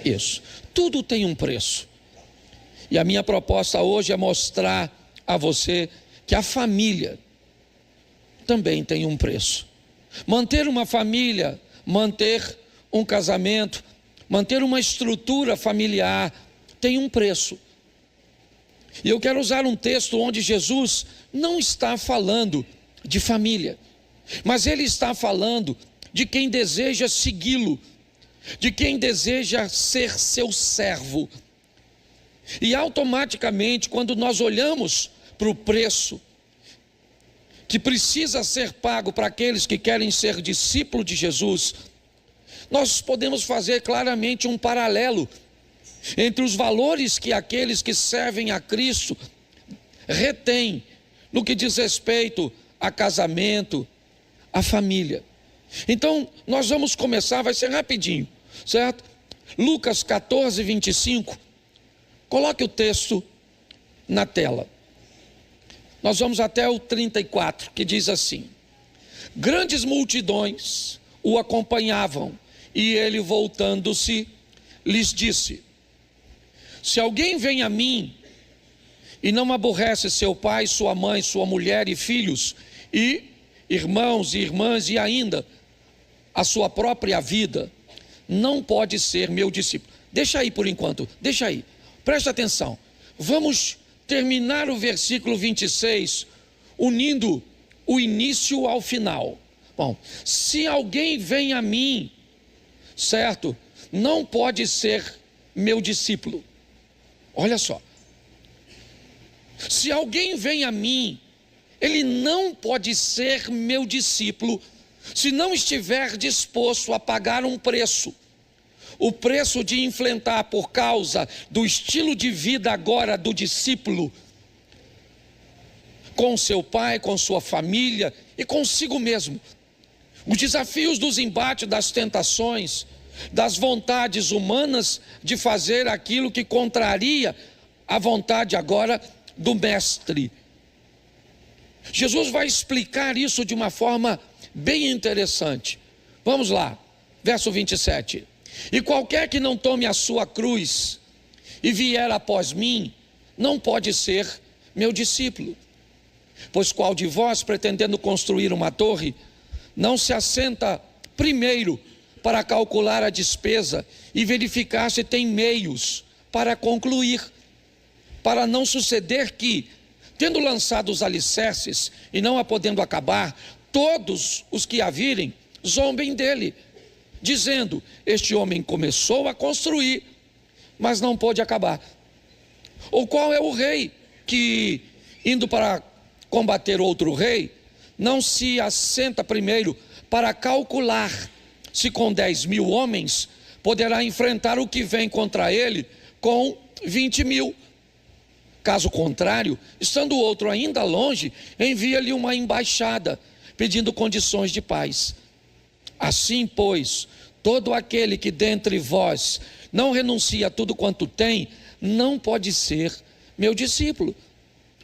Isso. Tudo tem um preço. E a minha proposta hoje é mostrar a você que a família também tem um preço. Manter uma família, manter um casamento, manter uma estrutura familiar tem um preço. E eu quero usar um texto onde Jesus não está falando de família, mas ele está falando de quem deseja segui-lo, de quem deseja ser seu servo. E automaticamente, quando nós olhamos para o preço que precisa ser pago para aqueles que querem ser discípulos de Jesus, nós podemos fazer claramente um paralelo entre os valores que aqueles que servem a Cristo retêm no que diz respeito a casamento, a família. Então, nós vamos começar, vai ser rapidinho, certo? Lucas 14, 25. Coloque o texto na tela. Nós vamos até o 34, que diz assim: grandes multidões o acompanhavam, e ele, voltando-se, lhes disse: se alguém vem a mim e não aborrece seu pai, sua mãe, sua mulher e filhos, e irmãos e irmãs, e ainda a sua própria vida, não pode ser meu discípulo. Deixa aí por enquanto, deixa aí, presta atenção. Vamos terminar o versículo 26, unindo o início ao final. Bom, se alguém vem a mim, certo, não pode ser meu discípulo. Olha só, se alguém vem a mim, ele não pode ser meu discípulo se não estiver disposto a pagar um preço. O preço de enfrentar, por causa do estilo de vida agora do discípulo, com seu pai, com sua família e consigo mesmo, os desafios dos embates, das tentações, das vontades humanas de fazer aquilo que contraria a vontade agora do mestre. Jesus vai explicar isso de uma forma bem interessante. Vamos lá, verso 27. E qualquer que não tome a sua cruz e vier após mim, não pode ser meu discípulo. Pois qual de vós, pretendendo construir uma torre, não se assenta primeiro para calcular a despesa e verificar se tem meios para concluir, para não suceder que, tendo lançado os alicerces e não a podendo acabar, todos os que a virem zombem dele, dizendo: este homem começou a construir, mas não pôde acabar. Ou qual é o rei que, indo para combater outro rei, não se assenta primeiro para calcular se com 10.000 homens poderá enfrentar o que vem contra ele com 20.000? Caso contrário, estando o outro ainda longe, envia-lhe uma embaixada, pedindo condições de paz. Assim, pois, todo aquele que dentre vós não renuncia a tudo quanto tem, não pode ser meu discípulo.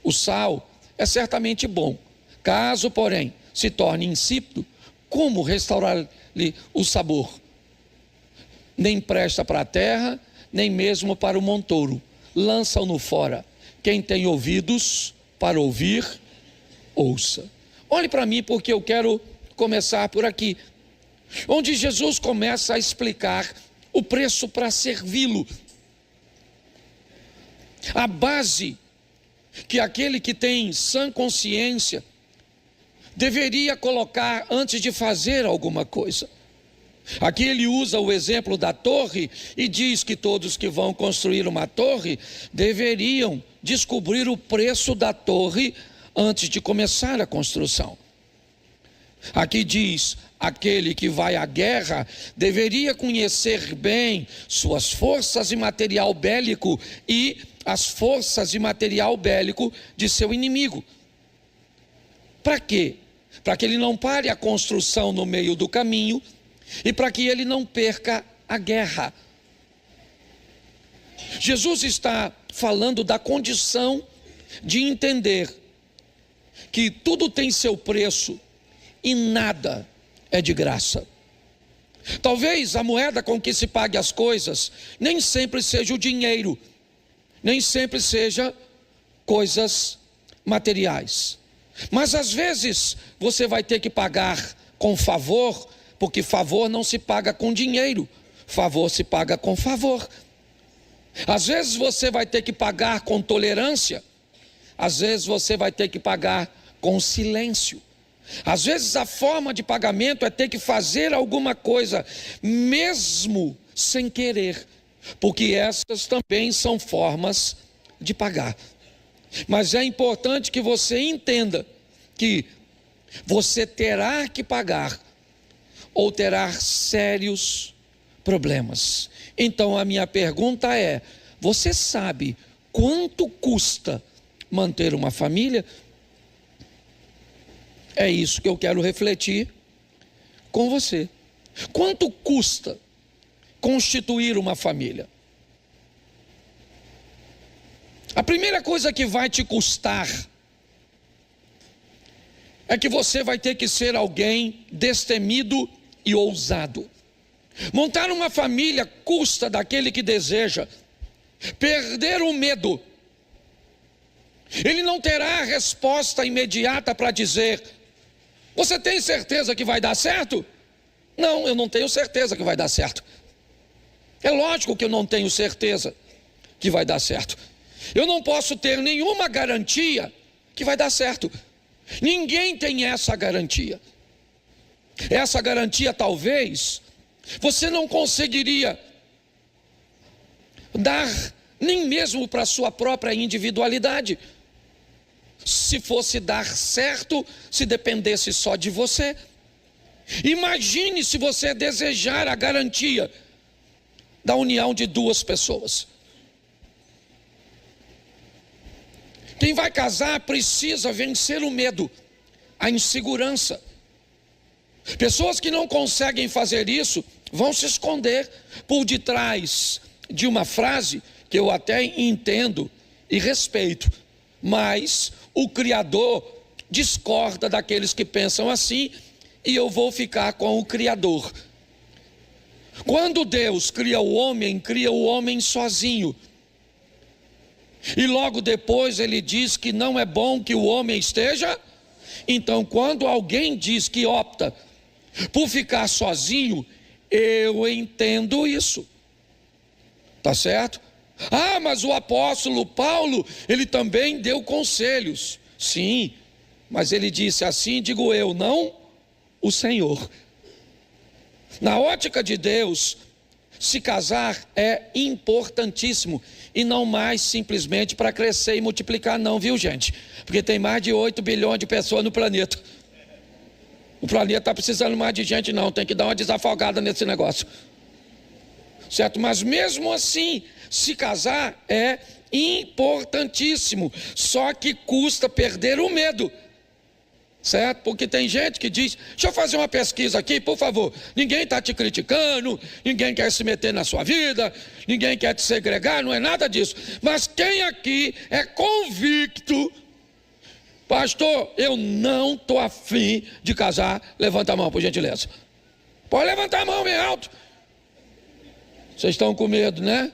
O sal é certamente bom, caso, porém, se torne insípido, como restaurar-lhe o sabor? Nem presta para a terra, nem mesmo para o montouro, lança-o fora. Quem tem ouvidos para ouvir, ouça. Olhe para mim, porque eu quero começar por aqui, onde Jesus começa a explicar o preço para servi-lo. A base que aquele que tem sã consciência deveria colocar antes de fazer alguma coisa. Aqui ele usa o exemplo da torre e diz que todos que vão construir uma torre deveriam descobrir o preço da torre antes de começar a construção. Aqui diz: aquele que vai à guerra deveria conhecer bem suas forças e material bélico e as forças e material bélico de seu inimigo. Para quê? Para que ele não pare a construção no meio do caminho e para que ele não perca a guerra. Jesus está falando da condição de entender que tudo tem seu preço e nada é de graça. Talvez a moeda com que se pague as coisas nem sempre seja o dinheiro, nem sempre seja coisas materiais. Mas às vezes você vai ter que pagar com favor, porque favor não se paga com dinheiro, favor se paga com favor. Às vezes você vai ter que pagar com tolerância, às vezes você vai ter que pagar com silêncio. Às vezes a forma de pagamento é ter que fazer alguma coisa, mesmo sem querer, porque essas também são formas de pagar. Mas é importante que você entenda que você terá que pagar ou terá sérios problemas. Então a minha pergunta é: você sabe quanto custa manter uma família? É isso que eu quero refletir com você. Quanto custa constituir uma família? A primeira coisa que vai te custar é que você vai ter que ser alguém destemido e ousado. Montar uma família custa daquele que deseja perder o medo. Ele não terá a resposta imediata para dizer: você tem certeza que vai dar certo? Não, eu não tenho certeza que vai dar certo. É lógico que eu não tenho certeza que vai dar certo. Eu não posso ter nenhuma garantia que vai dar certo. Ninguém tem essa garantia. Essa garantia talvez você não conseguiria dar nem mesmo para a sua própria individualidade. Se fosse dar certo, se dependesse só de você. Imagine se você desejar a garantia da união de duas pessoas. Quem vai casar precisa vencer o medo, a insegurança. Pessoas que não conseguem fazer isso vão se esconder por detrás de uma frase que eu até entendo e respeito, mas o Criador discorda daqueles que pensam assim, e eu vou ficar com o Criador. Quando Deus cria o homem sozinho. E logo depois ele diz que não é bom que o homem esteja. Então, quando alguém diz que opta por ficar sozinho, eu entendo isso. Tá certo? Ah, mas o apóstolo Paulo, ele também deu conselhos. Sim, mas ele disse: assim digo eu, não o Senhor. Na ótica de Deus, se casar é importantíssimo, e não mais simplesmente para crescer e multiplicar não, viu gente? Porque tem mais de 8 bilhões de pessoas no planeta. O planeta está precisando mais de gente não, tem que dar uma desafogada nesse negócio. Certo? Mas mesmo assim, se casar é importantíssimo, só que custa perder o medo. Certo? Porque tem gente que diz: deixa eu fazer uma pesquisa aqui, por favor. Ninguém está te criticando, ninguém quer se meter na sua vida, ninguém quer te segregar, não é nada disso. Mas quem aqui é convicto: pastor, eu não estou afim de casar? Levanta a mão, por gentileza. Pode levantar a mão bem alto. Vocês estão com medo, né?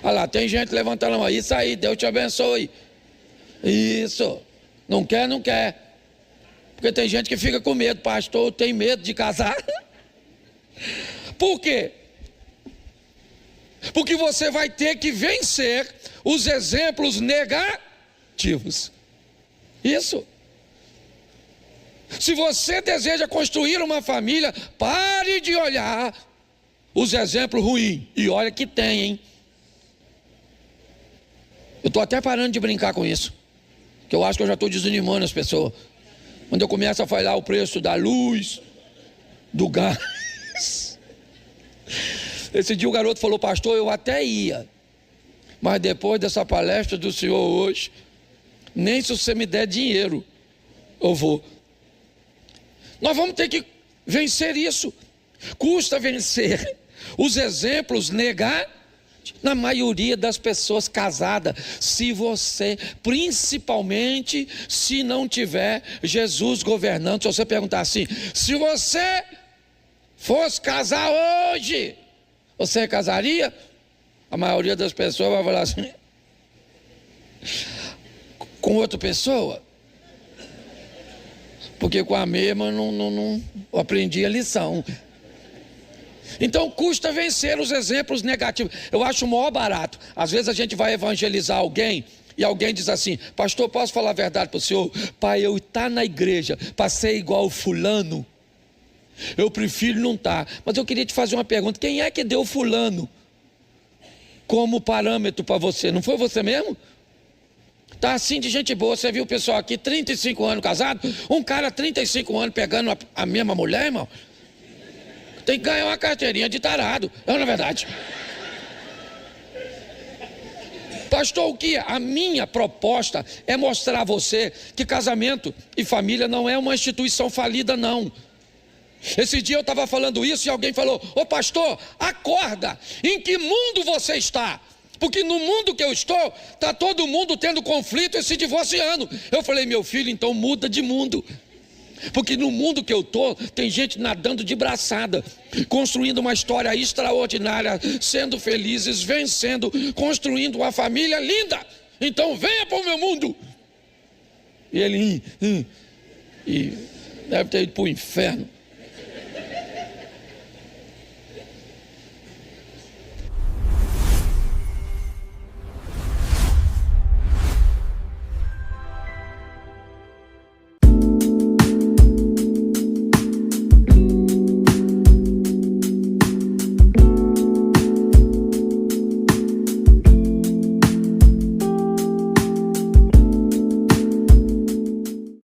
Olha lá, tem gente levantando a mão. Isso aí, Deus te abençoe. Isso. Não quer, não quer. Porque tem gente que fica com medo: pastor, tem medo de casar. Por quê? Porque você vai ter que vencer os exemplos negativos. Isso. Se você deseja construir uma família, pare de olhar os exemplos ruins. E olha que tem, hein? Eu estou até parando de brincar com isso, que eu acho que eu já estou desanimando as pessoas. Quando eu começo a falar o preço da luz, do gás. Esse dia o garoto falou: pastor, eu até ia, mas depois dessa palestra do senhor hoje, nem se você me der dinheiro, eu vou. Nós vamos ter que vencer isso. Custa vencer os exemplos negativos na maioria das pessoas casadas. Se você, principalmente se não tiver Jesus governando, se você perguntar assim: se você fosse casar hoje, você casaria? A maioria das pessoas vai falar assim, com outra pessoa, porque com a mesma não aprendi a lição. Então custa vencer os exemplos negativos. Eu acho o maior barato. Às vezes a gente vai evangelizar alguém e alguém diz assim: pastor, posso falar a verdade para o senhor? Pai, eu estar na igreja, passei igual o fulano, eu prefiro não estar. Mas eu queria te fazer uma pergunta: quem é que deu fulano como parâmetro para você? Não foi você mesmo? Tá assim de gente boa. Você viu o pessoal aqui, 35 anos casado, um cara 35 anos pegando a mesma mulher, irmão. Tem que ganhar uma carteirinha de tarado, é na verdade. Pastor, o que? A minha proposta é mostrar a você que casamento e família não é uma instituição falida, não. Esse dia eu estava falando isso e alguém falou: ô pastor, acorda, em que mundo você está? Porque no mundo que eu estou, está todo mundo tendo conflito e se divorciando. Eu falei: meu filho, então muda de mundo. Porque no mundo que eu estou, tem gente nadando de braçada, construindo uma história extraordinária, sendo felizes, vencendo, construindo uma família linda. Então venha para o meu mundo. E ele e deve ter ido para o inferno.